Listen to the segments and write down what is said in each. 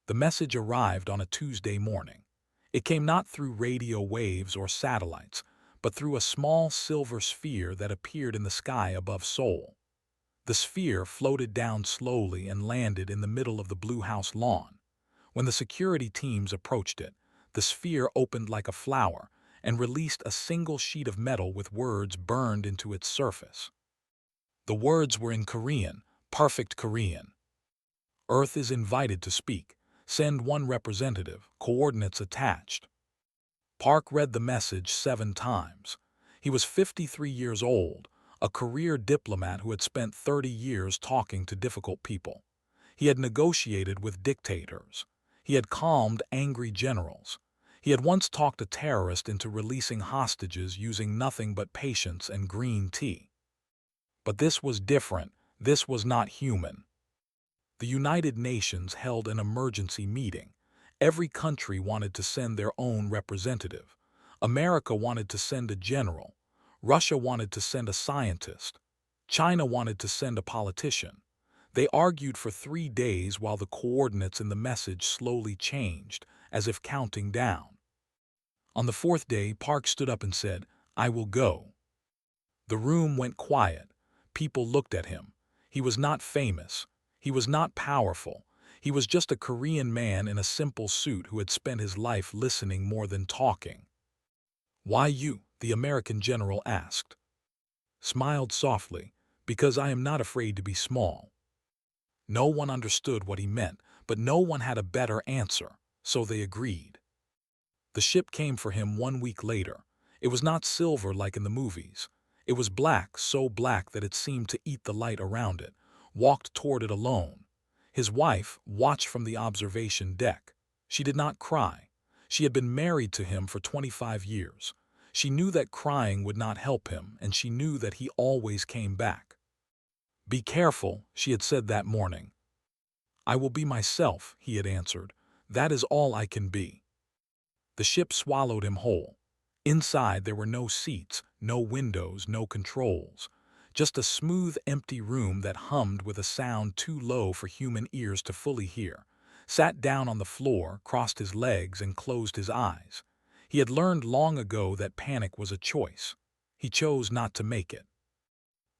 The message arrived on a Tuesday morning. It came not through radio waves or satellites, but through a small silver sphere that appeared in the sky above Seoul. The sphere floated down slowly and landed in the middle of the Blue House lawn. When the security teams approached it, the sphere opened like a flower and released a single sheet of metal with words burned into its surface. The words were in Korean, perfect Korean. Earth is invited to speak. Send one representative, coordinates attached. Park read the message 7 times. He was 53 years old, a career diplomat who had spent 30 years talking to difficult people. He had negotiated with dictators. He had calmed angry generals. He had once talked a terrorist into releasing hostages using nothing but patience and green tea. But this was different. This was not human. The United Nations held an emergency meeting. Every country wanted to send their own representative. America wanted to send a general. Russia wanted to send a scientist. China wanted to send a politician. They argued for 3 days while the coordinates in the message slowly changed, as if counting down. On the 4th day, Park stood up and said, "I will go." The room went quiet. People looked at him. He was not famous. He was not powerful. He was just a Korean man in a simple suit who had spent his life listening more than talking. "Why you?" the American general asked. Smiled softly, "Because I am not afraid to be small." No one understood what he meant, but no one had a better answer, so they agreed. The ship came for him 1 week later. It was not silver like in the movies. It was black, so black that it seemed to eat the light around it, walked toward it alone. His wife watched from the observation deck. She did not cry. She had been married to him for 25 years. She knew that crying would not help him, and she knew that he always came back. "Be careful," she had said that morning. "I will be myself," he had answered. "That is all I can be." The ship swallowed him whole. Inside there were no seats, no windows, no controls. Just a smooth, empty room that hummed with a sound too low for human ears to fully hear. Sat down on the floor, crossed his legs, and closed his eyes. He had learned long ago that panic was a choice. He chose not to make it.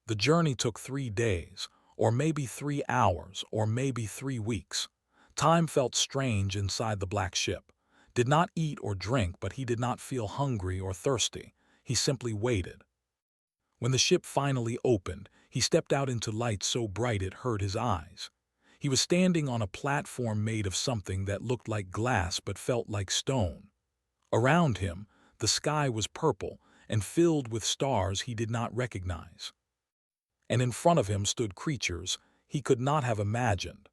The journey took 3 days, or maybe 3 hours, or maybe 3 weeks. Time felt strange inside the black ship. Did not eat or drink, but he did not feel hungry or thirsty. He simply waited. When the ship finally opened, he stepped out into light so bright it hurt his eyes. He was standing on a platform made of something that looked like glass but felt like stone. Around him, the sky was purple and filled with stars he did not recognize. And in front of him stood creatures he could not have imagined.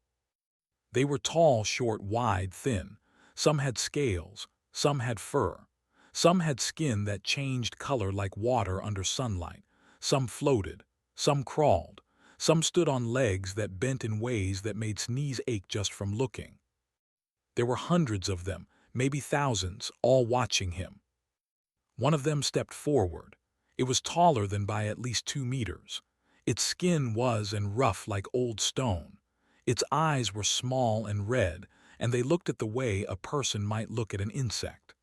They were tall, short, wide, thin. Some had scales, some had fur. Some had skin that changed color like water under sunlight. Some floated, some crawled, some stood on legs that bent in ways that made knees ache just from looking. There were hundreds of them, maybe thousands, all watching him. One of them stepped forward. It was taller than by at least 2 meters. Its skin was and rough like old stone. Its eyes were small and red, and they looked at the way a person might look at an insect.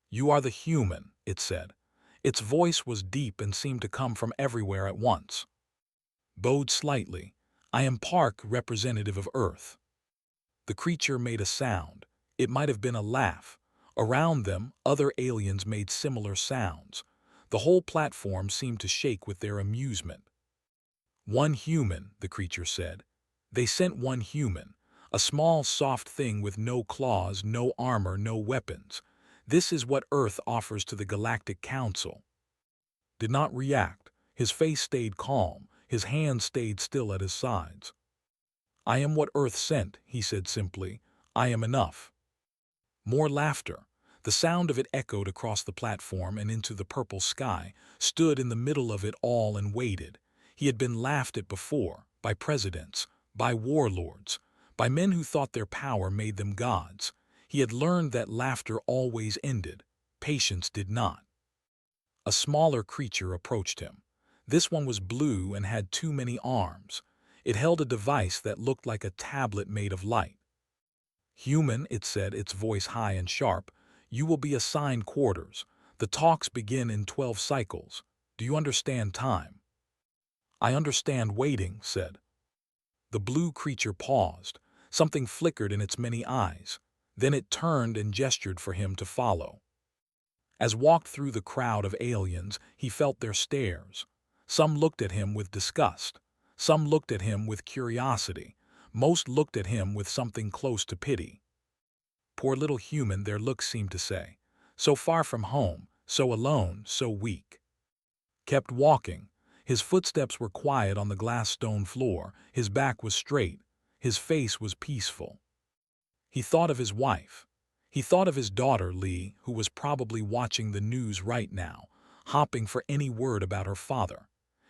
"You are the human," it said. Its voice was deep and seemed to come from everywhere at once. Bowed slightly, "I am Park, representative of Earth." The creature made a sound. It might have been a laugh. Around them, other aliens made similar sounds. The whole platform seemed to shake with their amusement. "One human," the creature said. They sent one human, a small, soft thing with no claws, no armor, no weapons. This is what Earth offers to the Galactic Council. Did not react. His face stayed calm. His hands stayed still at his sides. "I am what Earth sent," he said simply. "I am enough." More laughter. The sound of it echoed across the platform and into the purple sky, stood in the middle of it all and waited. He had been laughed at before, by presidents, by warlords, by men who thought their power made them gods. He had learned that laughter always ended. Patience did not. A smaller creature approached him. This one was blue and had too many arms. It held a device that looked like a tablet made of light. "Human," it said, its voice high and sharp, "you will be assigned quarters. The talks begin in 12 cycles. Do you understand time?" "I understand waiting," said. The blue creature paused. Something flickered in its many eyes. Then it turned and gestured for him to follow. As walked through the crowd of aliens, he felt their stares. Some looked at him with disgust. Some looked at him with curiosity. Most looked at him with something close to pity. Poor little human, their looks seemed to say. So far from home, so alone, so weak. Kept walking. His footsteps were quiet on the glass stone floor. His back was straight. His face was peaceful. He thought of his wife. He thought of his daughter, Lee, who was probably watching the news right now, hopping for any word about her father.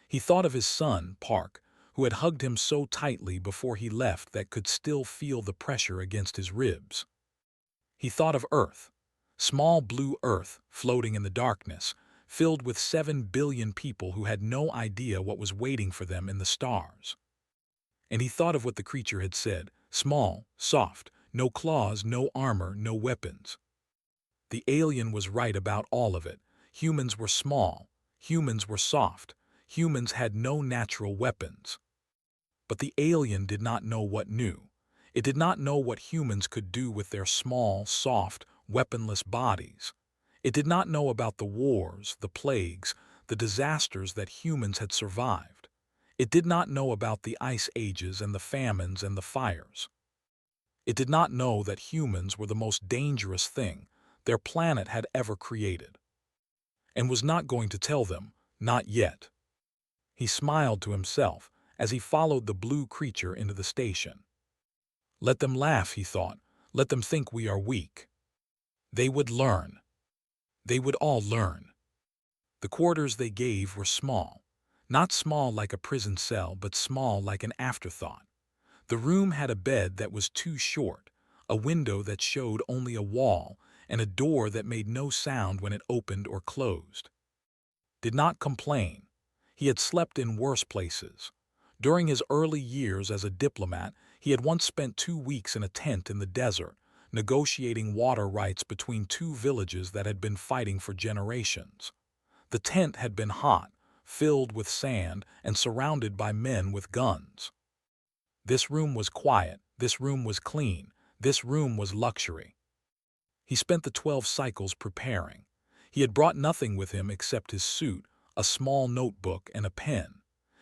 He thought of his son, Park, who had hugged him so tightly before he left that could still feel the pressure against his ribs. He thought of Earth, small blue Earth floating in the darkness, filled with 7 billion people who had no idea what was waiting for them in the stars. And he thought of what the creature had said, small, soft, no claws, no armor, no weapons. The alien was right about all of it. Humans were small. Humans were soft. Humans had no natural weapons. But the alien did not know what knew. It did not know what humans could do with their small, soft, weaponless bodies. It did not know about the wars, the plagues, the disasters that humans had survived. It did not know about the ice ages and the famines and the fires. It did not know that humans were the most dangerous thing their planet had ever created. And was not going to tell them, not yet. He smiled to himself as he followed the blue creature into the station. Let them laugh, he thought. Let them think we are weak. They would learn. They would all learn. The quarters they gave were small. Not small like a prison cell, but small like an afterthought. The room had a bed that was too short, a window that showed only a wall, and a door that made no sound when it opened or closed. Did not complain. He had slept in worse places. During his early years as a diplomat, he had once spent 2 weeks in a tent in the desert, negotiating water rights between 2 villages that had been fighting for generations. The tent had been hot, filled with sand, and surrounded by men with guns. This room was quiet, this room was clean, this room was luxury. He spent the 12 cycles preparing. He had brought nothing with him except his suit, a small notebook, and a pen.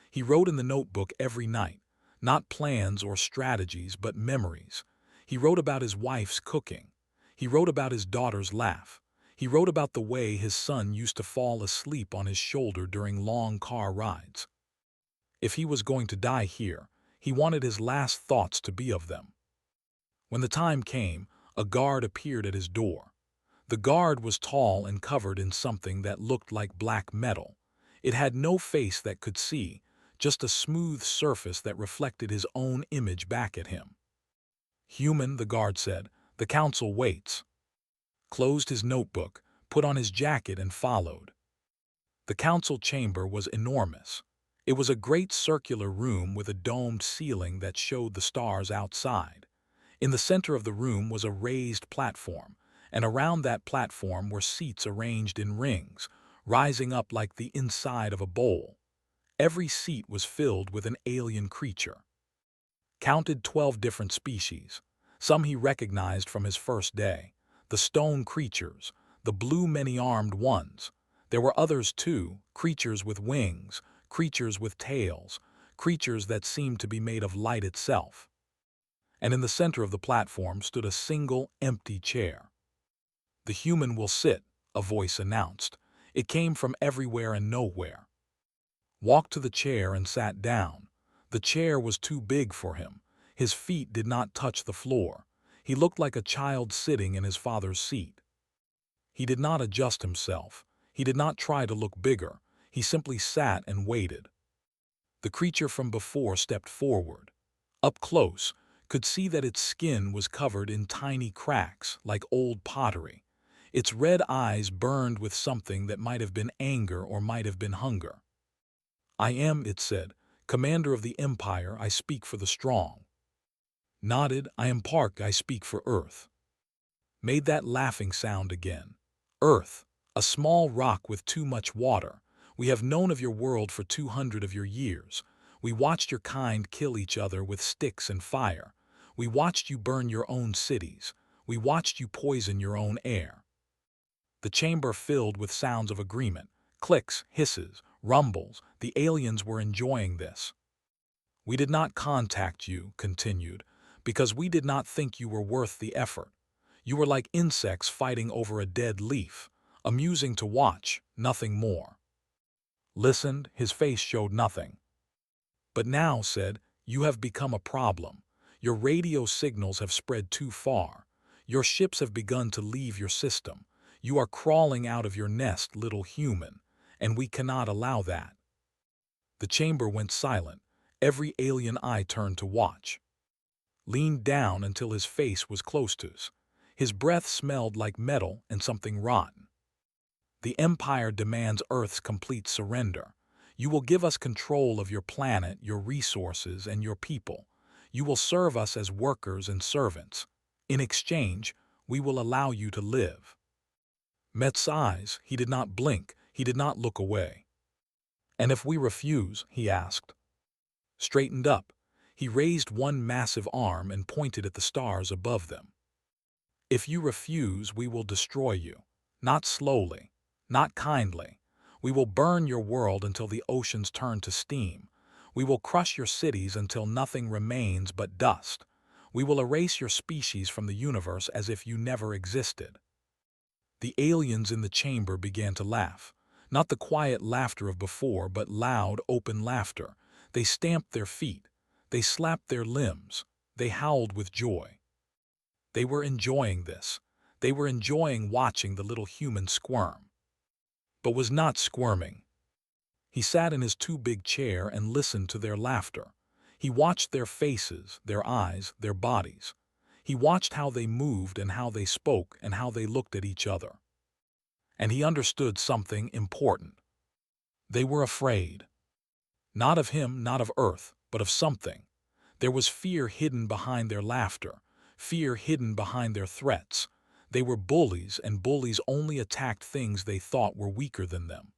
He wrote in the notebook every night, not plans or strategies, but memories. He wrote about his wife's cooking. He wrote about his daughter's laugh. He wrote about the way his son used to fall asleep on his shoulder during long car rides. If he was going to die here, he wanted his last thoughts to be of them. When the time came, a guard appeared at his door. The guard was tall and covered in something that looked like black metal. It had no face that could see, just a smooth surface that reflected his own image back at him. "Human," the guard said, "the council waits." Closed his notebook, put on his jacket, and followed. The council chamber was enormous. It was a great circular room with a domed ceiling that showed the stars outside. In the center of the room was a raised platform, and around that platform were seats arranged in rings, rising up like the inside of a bowl. Every seat was filled with an alien creature. Counted 12 different species. Some he recognized from his first day. The stone creatures, the blue many-armed ones. There were others too, creatures with wings, creatures with tails, creatures that seemed to be made of light itself. And in the center of the platform stood a single, empty chair. "The human will sit," a voice announced. It came from everywhere and nowhere. Walked to the chair and sat down. The chair was too big for him. His feet did not touch the floor. He looked like a child sitting in his father's seat. He did not adjust himself. He did not try to look bigger. He simply sat and waited. The creature from before stepped forward. Up close, could see that its skin was covered in tiny cracks like old pottery. Its red eyes burned with something that might have been anger or might have been hunger. "I am," it said, "commander of the Empire. I speak for the strong." Nodded, I am Park, I speak for Earth. Made that laughing sound again. Earth, a small rock with too much water. We have known of your world for 200 of your years. We watched your kind kill each other with sticks and fire. We watched you burn your own cities. We watched you poison your own air. The chamber filled with sounds of agreement. Clicks, hisses, rumbles. The aliens were enjoying this. We did not contact you, continued, because we did not think you were worth the effort. You were like insects fighting over a dead leaf, amusing to watch, nothing more. Listened, his face showed nothing. But now, said, you have become a problem. Your radio signals have spread too far. Your ships have begun to leave your system. You are crawling out of your nest, little human, and we cannot allow that. The chamber went silent. Every alien eye turned to watch. Leaned down until his face was close to us. His breath smelled like metal and something rotten. The Empire demands Earth's complete surrender. You will give us control of your planet, your resources, and your people. You will serve us as workers and servants. In exchange, we will allow you to live. Met's eyes, he did not blink, he did not look away. And if we refuse, he asked. Straightened up, he raised one massive arm and pointed at the stars above them. If you refuse, we will destroy you. Not slowly, not kindly. We will burn your world until the oceans turn to steam. We will crush your cities until nothing remains but dust. We will erase your species from the universe as if you never existed. The aliens in the chamber began to laugh. Not the quiet laughter of before, but loud, open laughter. They stamped their feet. They slapped their limbs. They howled with joy. They were enjoying this. They were enjoying watching the little human squirm. But was not squirming. He sat in his too big chair and listened to their laughter. He watched their faces, their eyes, their bodies. He watched how they moved and how they spoke and how they looked at each other. And he understood something important. They were afraid. Not of him, not of Earth, but of something. There was fear hidden behind their laughter, fear hidden behind their threats. They were bullies, and bullies only attacked things they thought were weaker than them.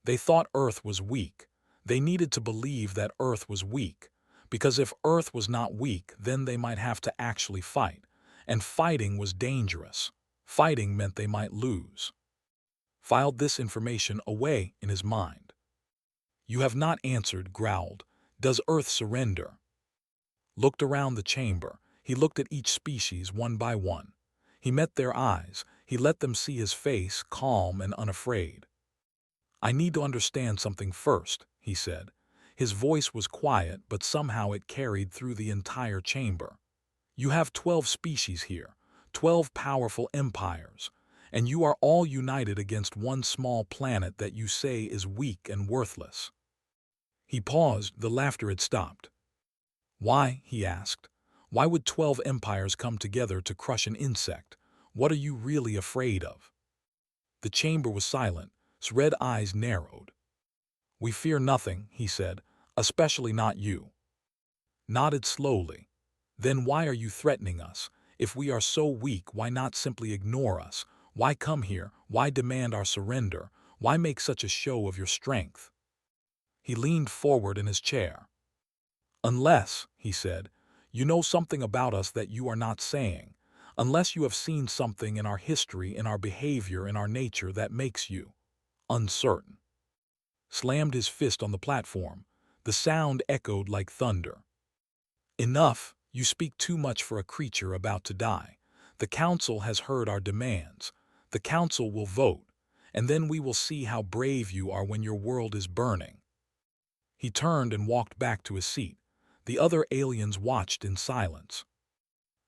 They thought Earth was weak. They needed to believe that Earth was weak, because if Earth was not weak, then they might have to actually fight, and fighting was dangerous. Fighting meant they might lose. Filed this information away in his mind. You have not answered, growled. Does Earth surrender? Looked around the chamber. He looked at each species one by one. He met their eyes. He let them see his face, calm and unafraid. I need to understand something first, he said. His voice was quiet, but somehow it carried through the entire chamber. You have 12 species here, 12 powerful empires, and you are all united against one small planet that you say is weak and worthless. He paused, the laughter had stopped. Why, he asked, why would 12 empires come together to crush an insect? What are you really afraid of? The chamber was silent, his red eyes narrowed. We fear nothing, he said, especially not you. Nodded slowly. Then why are you threatening us? If we are so weak, why not simply ignore us? Why come here? Why demand our surrender? Why make such a show of your strength? He leaned forward in his chair. Unless, he said, you know something about us that you are not saying. Unless you have seen something in our history, in our behavior, in our nature that makes you uncertain. Slammed his fist on the platform. The sound echoed like thunder. Enough, you speak too much for a creature about to die. The council has heard our demands. The council will vote, and then we will see how brave you are when your world is burning. He turned and walked back to his seat. The other aliens watched in silence.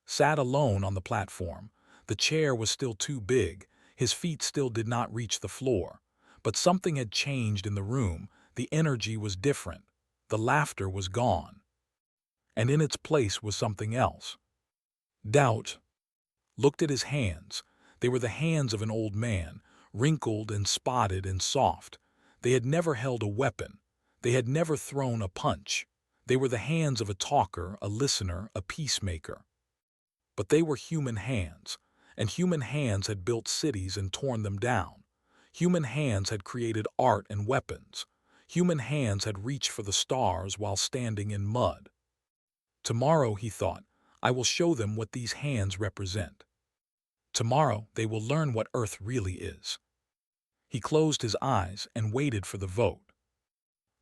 Sat alone on the platform. The chair was still too big. His feet still did not reach the floor. But something had changed in the room. The energy was different. The laughter was gone. And in its place was something else. Doubt. Looked at his hands. They were the hands of an old man, wrinkled and spotted and soft. They had never held a weapon. They had never thrown a punch. They were the hands of a talker, a listener, a peacemaker. But they were human hands, and human hands had built cities and torn them down. Human hands had created art and weapons. Human hands had reached for the stars while standing in mud. Tomorrow, he thought, I will show them what these hands represent. Tomorrow, they will learn what Earth really is. He closed his eyes and waited for the vote.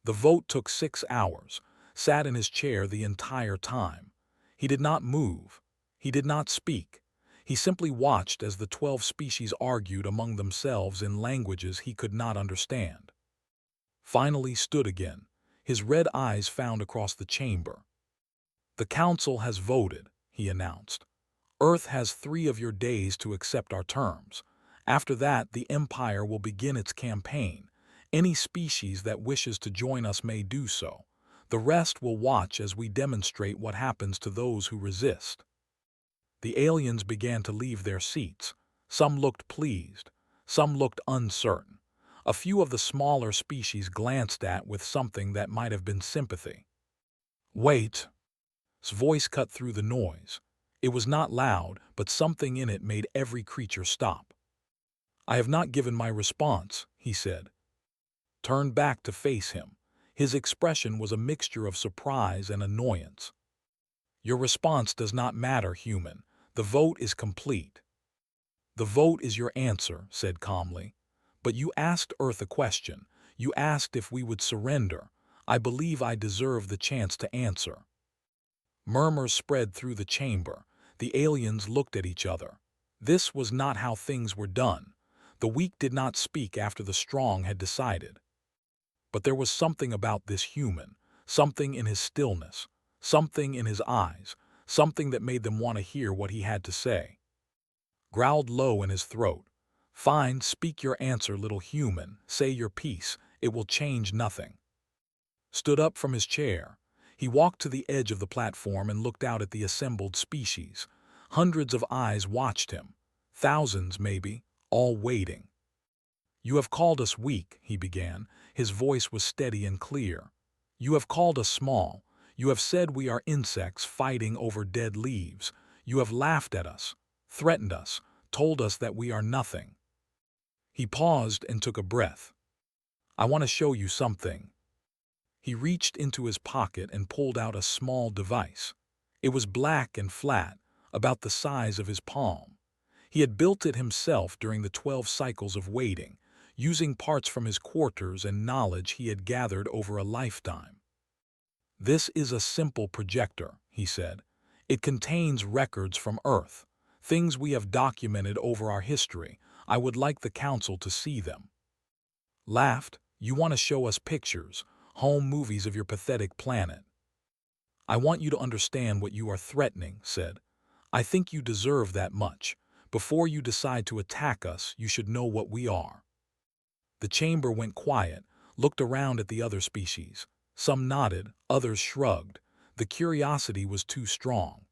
The vote took 6 hours, sat in his chair the entire time. He did not move. He did not speak. He simply watched as the 12 species argued among themselves in languages he could not understand. Finally stood again, his red eyes found across the chamber. The council has voted, he announced. Earth has 3 of your days to accept our terms. After that, the Empire will begin its campaign. Any species that wishes to join us may do so. The rest will watch as we demonstrate what happens to those who resist. The aliens began to leave their seats. Some looked pleased. Some looked uncertain. A few of the smaller species glanced at with something that might have been sympathy. Wait. His voice cut through the noise. It was not loud, but something in it made every creature stop. I have not given my response, he said. Turned back to face him. His expression was a mixture of surprise and annoyance. Your response does not matter, human. The vote is complete. The vote is your answer, said calmly. But you asked Earth a question. You asked if we would surrender. I believe I deserve the chance to answer. Murmurs spread through the chamber. The aliens looked at each other. This was not how things were done. The weak did not speak after the strong had decided. But there was something about this human, something in his stillness, something in his eyes, something that made them want to hear what he had to say. Growled low in his throat. Fine, speak your answer, little human. Say your piece. It will change nothing. Stood up from his chair. He walked to the edge of the platform and looked out at the assembled species. Hundreds of eyes watched him. Thousands, maybe, all waiting. You have called us weak, he began. His voice was steady and clear. You have called us small. You have said we are insects fighting over dead leaves. You have laughed at us, threatened us, told us that we are nothing. He paused and took a breath. I want to show you something. He reached into his pocket and pulled out a small device. It was black and flat, about the size of his palm. He had built it himself during the 12 cycles of waiting, using parts from his quarters and knowledge he had gathered over a lifetime. This is a simple projector, he said. It contains records from Earth, things we have documented over our history. I would like the council to see them. Laughed. You want to show us pictures, home movies of your pathetic planet. I want you to understand what you are threatening, said. I think you deserve that much. Before you decide to attack us, you should know what we are. The chamber went quiet, looked around at the other species. Some nodded, others shrugged. The curiosity was too strong.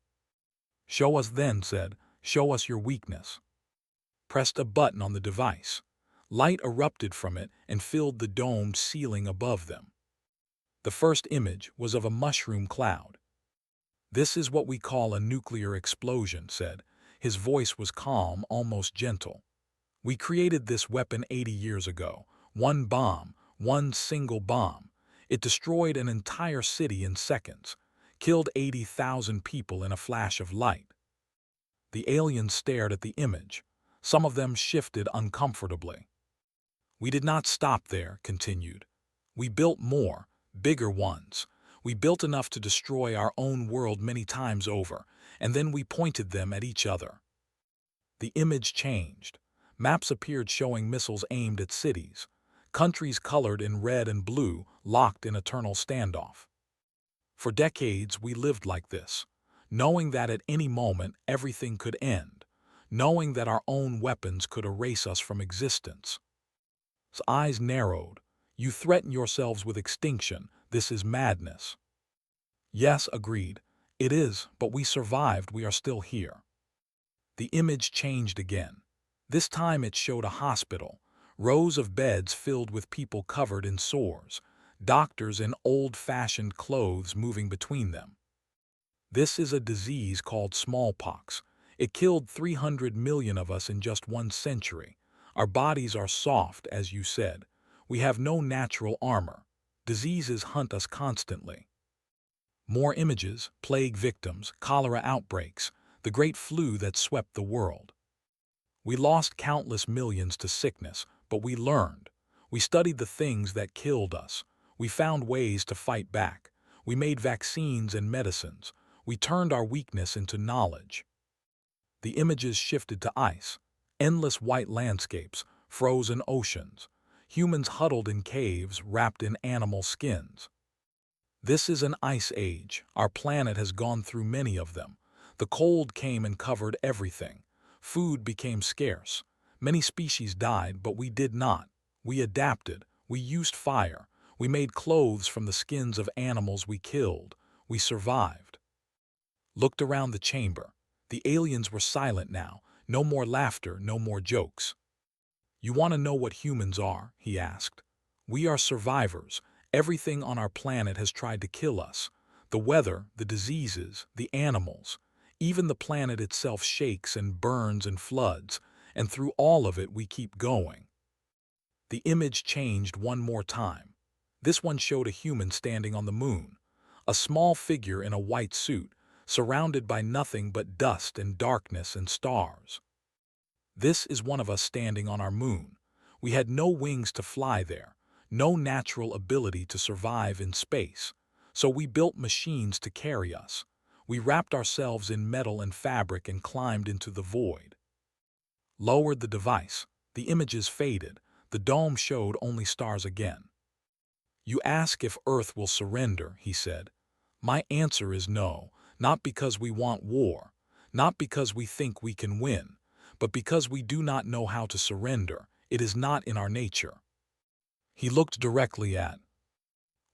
Show us then, said. Show us your weakness. Pressed a button on the device. Light erupted from it and filled the domed ceiling above them. The first image was of a mushroom cloud. This is what we call a nuclear explosion, said. His voice was calm, almost gentle. We created this weapon 80 years ago. One bomb, one single bomb. It destroyed an entire city in seconds, killed 80,000 people in a flash of light. The aliens stared at the image. Some of them shifted uncomfortably. We did not stop there, continued. We built more, bigger ones. We built enough to destroy our own world many times over, and then we pointed them at each other. The image changed. Maps appeared showing missiles aimed at cities. Countries colored in red and blue, locked in eternal standoff. For decades we lived like this, knowing that at any moment everything could end, knowing that our own weapons could erase us from existence. His eyes narrowed. You threaten yourselves with extinction. This is madness. Yes, agreed. It is, but we survived. We are still here. The image changed again. This time it showed a hospital, rows of beds filled with people covered in sores. doctors in old-fashioned clothes moving between them. This is a disease called smallpox. It killed 300 million of us in just 1 century. Our bodies are soft, as you said. We have no natural armor. Diseases hunt us constantly. More images, plague victims, cholera outbreaks, the great flu that swept the world. We lost countless millions to sickness, but we learned. We studied the things that killed us. We found ways to fight back. We made vaccines and medicines. We turned our weakness into knowledge. The images shifted to ice. Endless white landscapes, frozen oceans. Humans huddled in caves wrapped in animal skins. This is an ice age. Our planet has gone through many of them. The cold came and covered everything. Food became scarce. Many species died, but we did not. We adapted. We used fire. We made clothes from the skins of animals we killed. We survived. Looked around the chamber. The aliens were silent now. No more laughter, no more jokes. "You want to know what humans are?" he asked. "We are survivors. Everything on our planet has tried to kill us. The weather, the diseases, the animals. Even the planet itself shakes and burns and floods, and through all of it we keep going." The image changed one more time. This one showed a human standing on the moon, a small figure in a white suit, surrounded by nothing but dust and darkness and stars. "This is one of us standing on our moon. We had no wings to fly there, no natural ability to survive in space, so we built machines to carry us. We wrapped ourselves in metal and fabric and climbed into the void." Lowered the device. The images faded. The dome showed only stars again. "You ask if Earth will surrender," he said. "My answer is no, not because we want war, not because we think we can win, but because we do not know how to surrender. It is not in our nature." He looked directly at.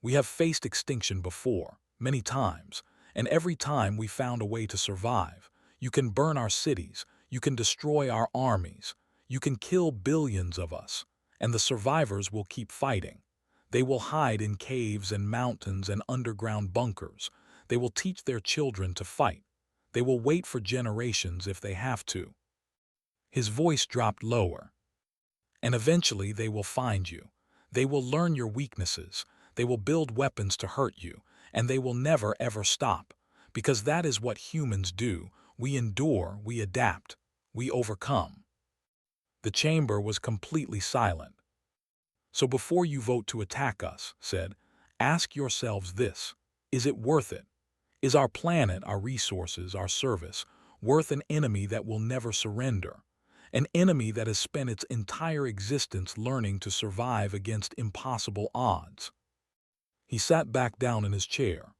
"We have faced extinction before, many times, and every time we found a way to survive. You can burn our cities, you can destroy our armies, you can kill billions of us, and the survivors will keep fighting. They will hide in caves and mountains and underground bunkers. They will teach their children to fight. They will wait for generations if they have to." His voice dropped lower. "And eventually they will find you. They will learn your weaknesses. They will build weapons to hurt you, and they will never ever stop. Because that is what humans do. We endure, we adapt, we overcome." The chamber was completely silent. "So before you vote to attack us," said, "ask yourselves this. Is it worth it? Is our planet, our resources, our service, worth an enemy that will never surrender? An enemy that has spent its entire existence learning to survive against impossible odds?" He sat back down in his chair.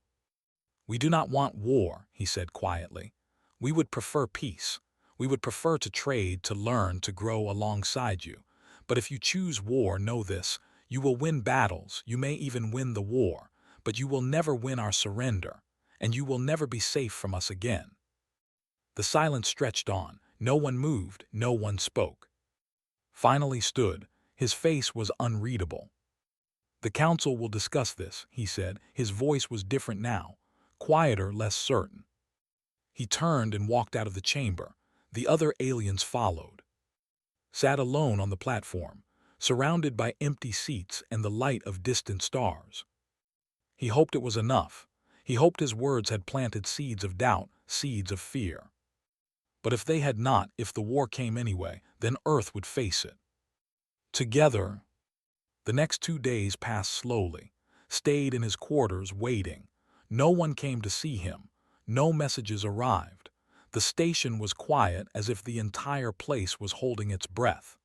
"We do not want war," he said quietly. "We would prefer peace. We would prefer to trade, to learn, to grow alongside you. But if you choose war, know this. You will win battles, you may even win the war, but you will never win our surrender, and you will never be safe from us again." The silence stretched on. No one moved, no one spoke. Finally stood. His face was unreadable. "The council will discuss this," he said. His voice was different now, quieter, less certain. He turned and walked out of the chamber. The other aliens followed. Sat alone on the platform, surrounded by empty seats and the light of distant stars. He hoped it was enough. He hoped his words had planted seeds of doubt, seeds of fear. But if they had not, if the war came anyway, then Earth would face it. Together. The next 2 days passed slowly. Stayed in his quarters, waiting. No one came to see him. No messages arrived. The station was quiet, as if the entire place was holding its breath.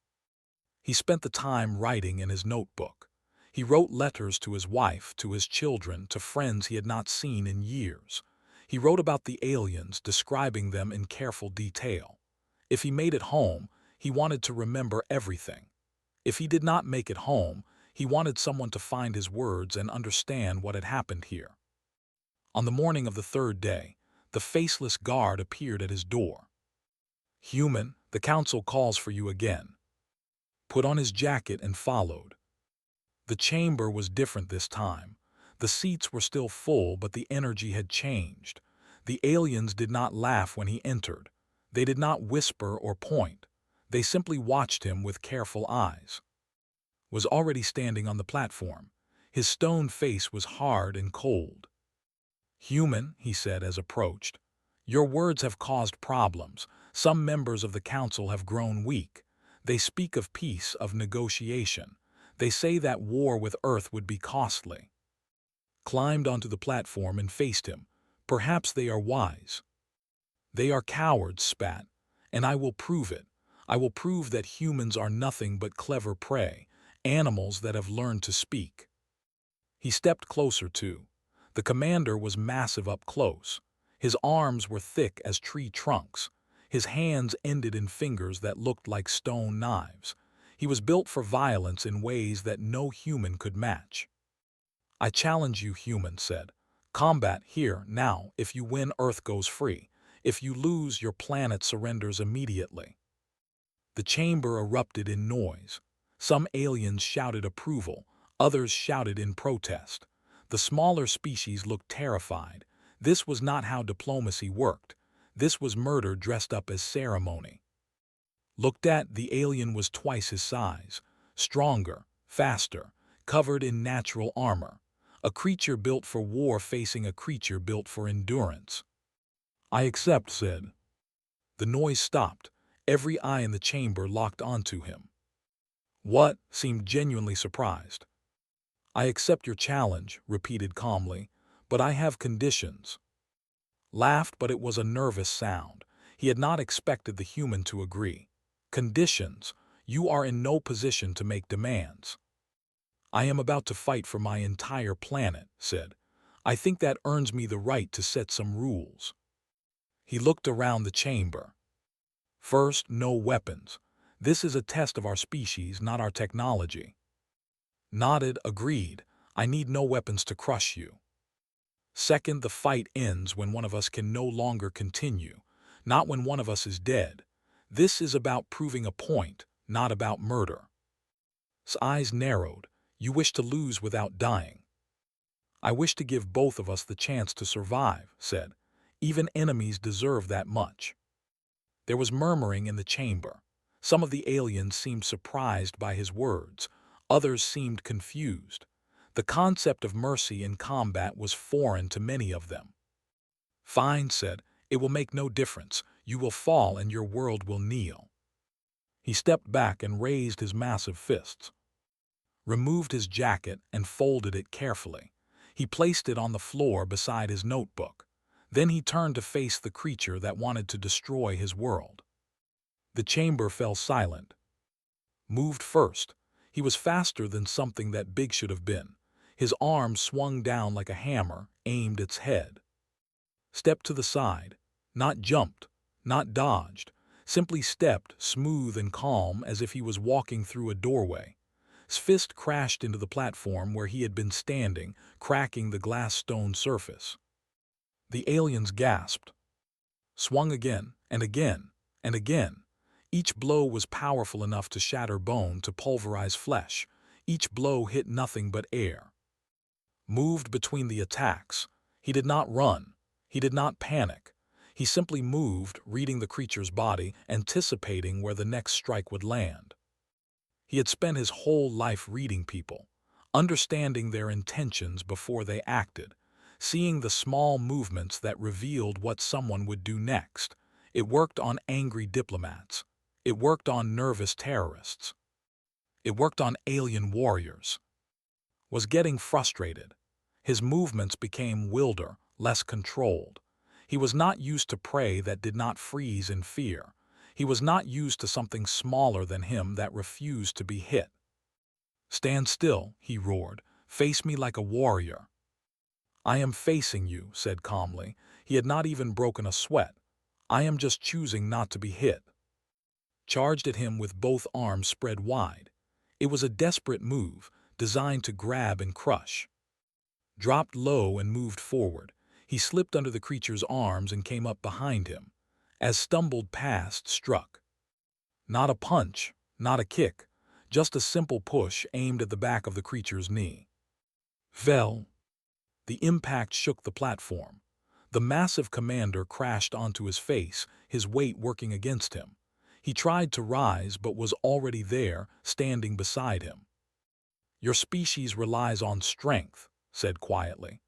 He spent the time writing in his notebook. He wrote letters to his wife, to his children, to friends he had not seen in years. He wrote about the aliens, describing them in careful detail. If he made it home, he wanted to remember everything. If he did not make it home, he wanted someone to find his words and understand what had happened here. On the morning of the 3rd day, the faceless guard appeared at his door. "Human, the council calls for you again." Put on his jacket and followed. The chamber was different this time. The seats were still full, but the energy had changed. The aliens did not laugh when he entered. They did not whisper or point. They simply watched him with careful eyes. Was already standing on the platform. His stone face was hard and cold. "Human," he said as approached, "your words have caused problems. Some members of the council have grown weak. They speak of peace, of negotiation. They say that war with Earth would be costly." Climbed onto the platform and faced him. "Perhaps they are wise." "They are cowards," spat, "and I will prove it. I will prove that humans are nothing but clever prey, animals that have learned to speak." He stepped closer too. The commander was massive up close. His arms were thick as tree trunks. His hands ended in fingers that looked like stone knives. He was built for violence in ways that no human could match. "I challenge you," human said. "Combat here, now. If you win, Earth goes free. If you lose, your planet surrenders immediately." The chamber erupted in noise. Some aliens shouted approval, others shouted in protest. The smaller species looked terrified. This was not how diplomacy worked. This was murder dressed up as ceremony. Looked at, the alien was twice his size, stronger, faster, covered in natural armor. A creature built for war facing a creature built for endurance. "I accept," said. The noise stopped. Every eye in the chamber locked onto him. "What?" Seemed genuinely surprised. "I accept your challenge," repeated calmly, "but I have conditions." Laughed, but it was a nervous sound. He had not expected the human to agree. "Conditions? You are in no position to make demands." "I am about to fight for my entire planet," said. "I think that earns me the right to set some rules." He looked around the chamber. "First, no weapons. This is a test of our species, not our technology." Nodded, agreed. "I need no weapons to crush you." "Second, the fight ends when one of us can no longer continue, not when one of us is dead. This is about proving a point, not about murder." His eyes narrowed. "You wish to lose without dying." "I wish to give both of us the chance to survive," said. "Even enemies deserve that much." There was murmuring in the chamber. Some of the aliens seemed surprised by his words. Others seemed confused. The concept of mercy in combat was foreign to many of them. "Fine," said. "It will make no difference. You will fall and your world will kneel." He stepped back and raised his massive fists. Removed his jacket and folded it carefully. He placed it on the floor beside his notebook. Then he turned to face the creature that wanted to destroy his world. The chamber fell silent. Moved first. He was faster than something that big should have been. His arm swung down like a hammer, aimed its head. Stepped to the side. Not jumped, not dodged. Simply stepped, smooth and calm, as if he was walking through a doorway. His fist crashed into the platform where he had been standing, cracking the glass stone surface. The aliens gasped. Swung again, and again, and again. Each blow was powerful enough to shatter bone, to pulverize flesh. Each blow hit nothing but air. Moved between the attacks. He did not run. He did not panic. He simply moved, reading the creature's body, anticipating where the next strike would land. He had spent his whole life reading people, understanding their intentions before they acted, seeing the small movements that revealed what someone would do next. It worked on angry diplomats. It worked on nervous terrorists. It worked on alien warriors. Was getting frustrated. His movements became wilder, less controlled. He was not used to prey that did not freeze in fear. He was not used to something smaller than him that refused to be hit. "Stand still," he roared. "Face me like a warrior." "I am facing you," said calmly. He had not even broken a sweat. "I am just choosing not to be hit." Charged at him with both arms spread wide. It was a desperate move, designed to grab and crush. Dropped low and moved forward. He slipped under the creature's arms and came up behind him. As stumbled past, struck. Not a punch, not a kick, Just a simple push aimed at the back of the creature's knee. Fell. The impact shook the platform. The massive commander crashed onto his face, his weight working against him. He tried to rise but was already there, standing beside him. "Your species relies on strength," said quietly.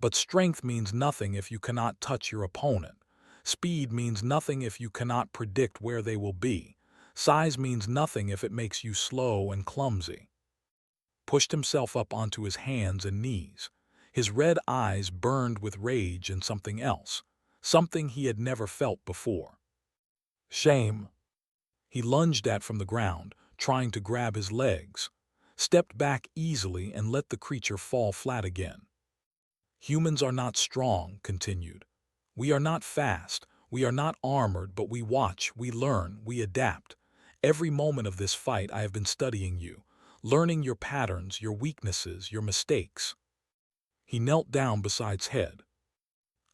"But strength means nothing if you cannot touch your opponent. Speed means nothing if you cannot predict where they will be. Size means nothing if it makes you slow and clumsy." Pushed himself up onto his hands and knees. His red eyes burned with rage and something else, something he had never felt before. Shame. He lunged at from the ground, trying to grab his legs, stepped back easily and let the creature fall flat again. "Humans are not strong," continued. "We are not fast, we are not armored, but we watch, we learn, we adapt. Every moment of this fight I have been studying you, learning your patterns, your weaknesses, your mistakes." He knelt down beside his head.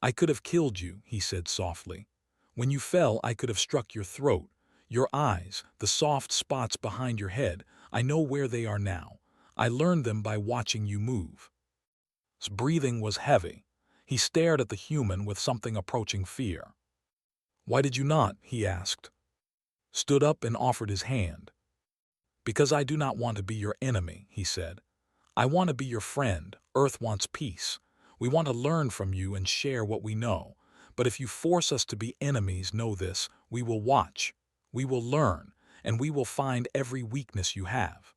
"I could have killed you," he said softly. "When you fell, I could have struck your throat, your eyes, the soft spots behind your head. I know where they are now. I learned them by watching you move." His breathing was heavy. He stared at the human with something approaching fear. "Why did you not?" he asked. Stood up and offered his hand. "Because I do not want to be your enemy," he said. "I want to be your friend. Earth wants peace. We want to learn from you and share what we know. But if you force us to be enemies, know this, we will watch, we will learn, and we will find every weakness you have."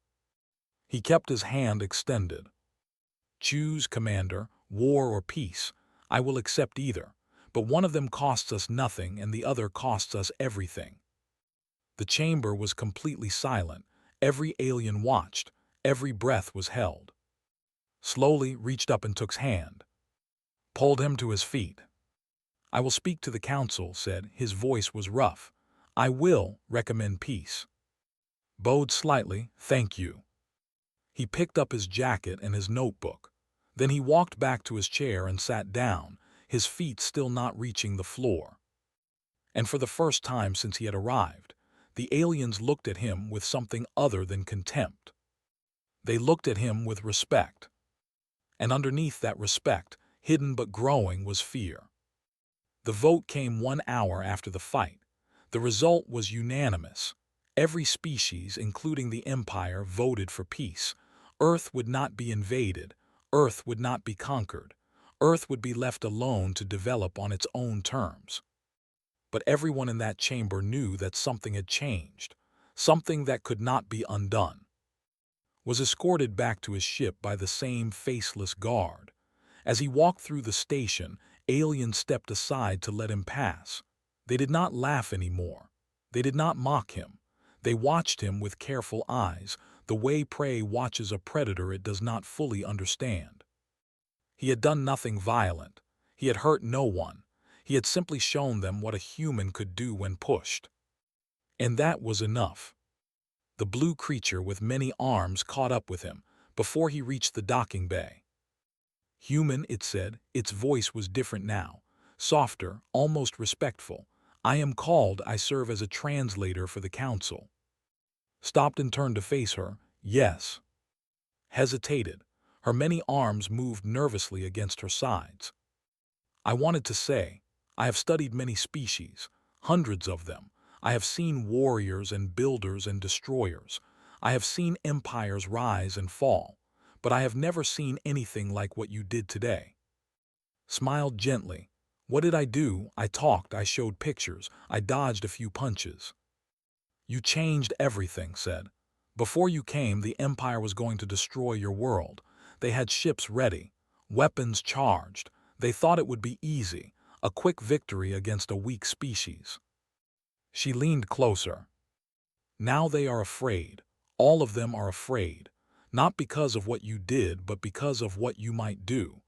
He kept his hand extended. "Choose, Commander, war or peace. I will accept either. But one of them costs us nothing and the other costs us everything." The chamber was completely silent. Every alien watched. Every breath was held. Slowly reached up and took his hand. Pulled him to his feet. "I will speak to the council," said. His voice was rough. "I will recommend peace." Bowed slightly. "Thank you." He picked up his jacket and his notebook. Then he walked back to his chair and sat down, his feet still not reaching the floor. And for the first time since he had arrived, the aliens looked at him with something other than contempt. They looked at him with respect. And underneath that respect, hidden but growing, was fear. The vote came 1 hour after the fight. The result was unanimous. Every species, including the Empire, voted for peace. Earth would not be invaded. Earth would not be conquered. Earth would be left alone to develop on its own terms. But everyone in that chamber knew that something had changed, something that could not be undone. Was escorted back to his ship by the same faceless guard. As he walked through the station, aliens stepped aside to let him pass. They did not laugh anymore. They did not mock him. They watched him with careful eyes, the way prey watches a predator it does not fully understand. He had done nothing violent. He had hurt no one. He had simply shown them what a human could do when pushed. And that was enough. The blue creature with many arms caught up with him before he reached the docking bay. "Human," it said. Its voice was different now, softer, almost respectful. "I am called. I serve as a translator for the council." Stopped and turned to face her. "Yes." Hesitated. Her many arms moved nervously against her sides. "I wanted to say, I have studied many species, hundreds of them. I have seen warriors and builders and destroyers. I have seen empires rise and fall. But I have never seen anything like what you did today." Smiled gently. "What did I do? I talked, I showed pictures, I dodged a few punches." "You changed everything," said. "Before you came, the Empire was going to destroy your world. They had ships ready, weapons charged. They thought it would be easy, a quick victory against a weak species." She leaned closer. "Now they are afraid. All of them are afraid. Not because of what you did, but because of what you might do.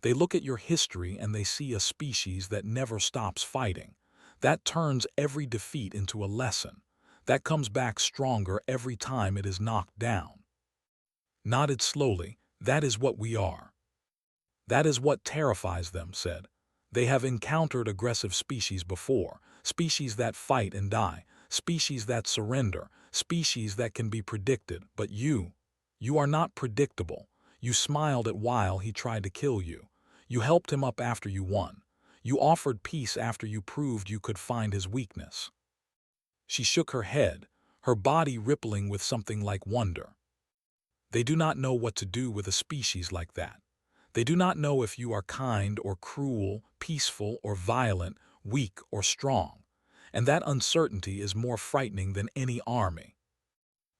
They look at your history and they see a species that never stops fighting. That turns every defeat into a lesson. That comes back stronger every time it is knocked down." Nodded slowly. "That is what we are." "That is what terrifies them," said. "They have encountered aggressive species before, species that fight and die, species that surrender, species that can be predicted. But you are not predictable. You smiled at while he tried to kill you. You helped him up after you won. You offered peace after you proved you could find his weakness." She shook her head, her body rippling with something like wonder. "They do not know what to do with a species like that. They do not know if you are kind or cruel, peaceful or violent, weak or strong. And that uncertainty is more frightening than any army."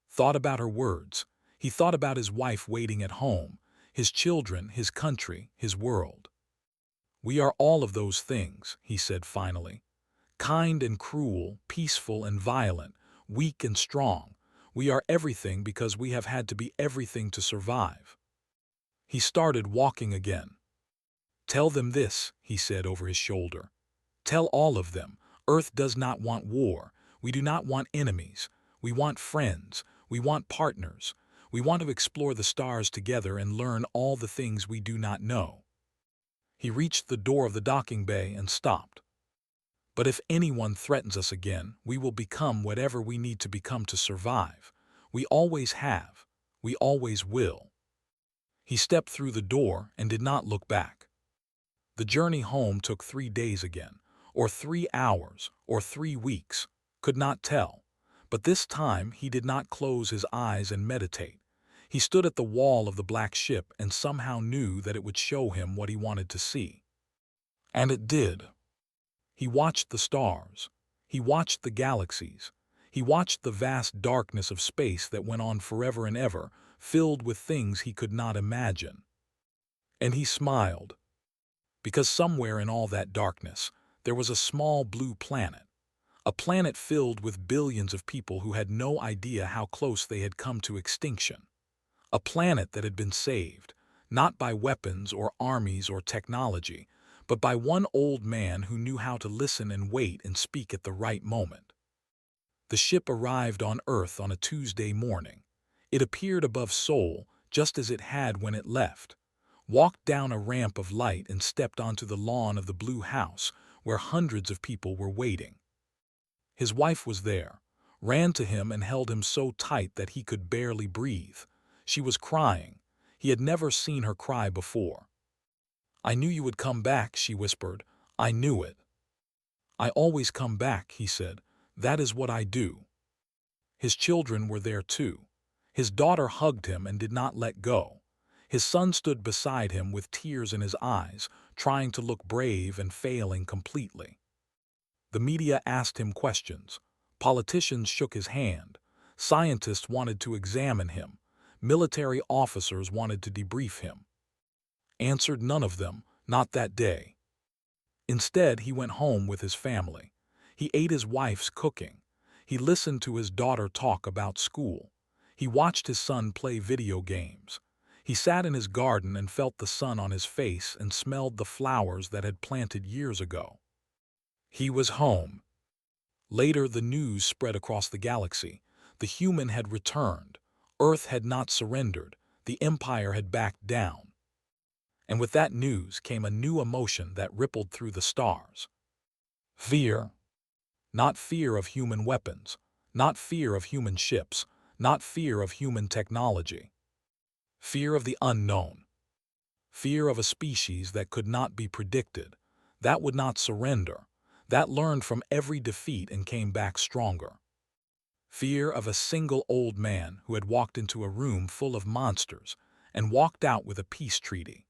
Thought about her words. He thought about his wife waiting at home, his children, his country, his world. "We are all of those things," he said finally. "Kind and cruel, peaceful and violent, weak and strong. We are everything because we have had to be everything to survive." He started walking again. "Tell them this," he said over his shoulder. "Tell all of them, Earth does not want war. We do not want enemies. We want friends. We want partners. We want to explore the stars together and learn all the things we do not know." He reached the door of the docking bay and stopped. "But if anyone threatens us again, we will become whatever we need to become to survive. We always have. We always will." He stepped through the door and did not look back. The journey home took 3 days again, or 3 hours, or 3 weeks, could not tell. But this time he did not close his eyes and meditate. He stood at the wall of the black ship and somehow knew that it would show him what he wanted to see. And it did. He watched the stars. He watched the galaxies. He watched the vast darkness of space that went on forever and ever, filled with things he could not imagine. And he smiled. Because somewhere in all that darkness, there was a small blue planet. A planet filled with billions of people who had no idea how close they had come to extinction. A planet that had been saved, not by weapons or armies or technology, but by one old man who knew how to listen and wait and speak at the right moment. The ship arrived on Earth on a Tuesday morning. It appeared above Seoul, just as it had when it left, walked down a ramp of light and stepped onto the lawn of the blue house, where hundreds of people were waiting. His wife was there, ran to him and held him so tight that he could barely breathe. She was crying. He had never seen her cry before. "I knew you would come back," she whispered. "I knew it." "I always come back," he said. "That is what I do." His children were there too. His daughter hugged him and did not let go. His son stood beside him with tears in his eyes, trying to look brave and failing completely. The media asked him questions. Politicians shook his hand. Scientists wanted to examine him. Military officers wanted to debrief him. Answered none of them, not that day. Instead, he went home with his family. He ate his wife's cooking. He listened to his daughter talk about school. He watched his son play video games. He sat in his garden and felt the sun on his face and smelled the flowers that had planted years ago. He was home. Later, the news spread across the galaxy. The human had returned. Earth had not surrendered. The Empire had backed down. And with that news came a new emotion that rippled through the stars. Fear. Not fear of human weapons, not fear of human ships, not fear of human technology. Fear of the unknown. Fear of a species that could not be predicted, that would not surrender, that learned from every defeat and came back stronger. Fear of a single old man who had walked into a room full of monsters and walked out with a peace treaty.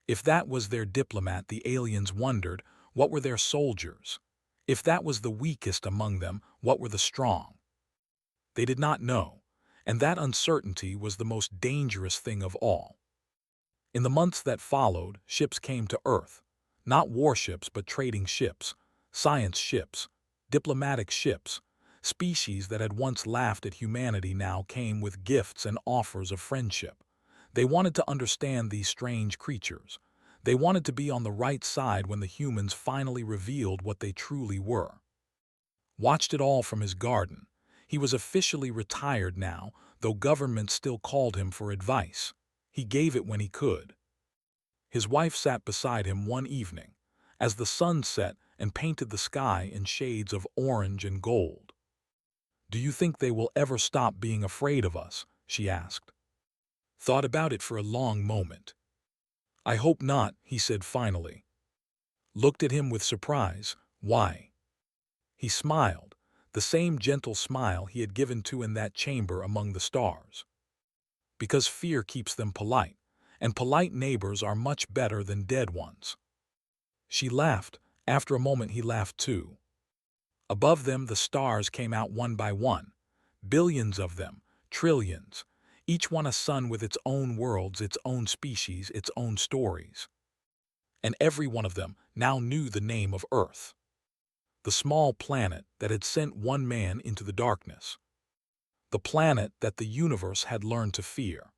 If that was their diplomat, the aliens wondered, what were their soldiers? If that was the weakest among them, what were the strong? They did not know, and that uncertainty was the most dangerous thing of all. In the months that followed, ships came to Earth. Not warships, but trading ships, science ships, diplomatic ships. Species that had once laughed at humanity now came with gifts and offers of friendship. They wanted to understand these strange creatures. They wanted to be on the right side when the humans finally revealed what they truly were. Watched it all from his garden. He was officially retired now, though government still called him for advice. He gave it when he could. His wife sat beside him one evening, as the sun set and painted the sky in shades of orange and gold. Do you think they will ever stop being afraid of us? She asked. Thought about it for a long moment. I hope not, he said finally. Looked at him with surprise. Why? He smiled, the same gentle smile he had given to in that chamber among the stars. Because fear keeps them polite, and polite neighbors are much better than dead ones. She laughed. After a moment he laughed too. Above them the stars came out one by one, billions of them, trillions, each one a sun with its own worlds, its own species, its own stories. And every one of them now knew the name of Earth, the small planet that had sent one man into the darkness, the planet that the universe had learned to fear.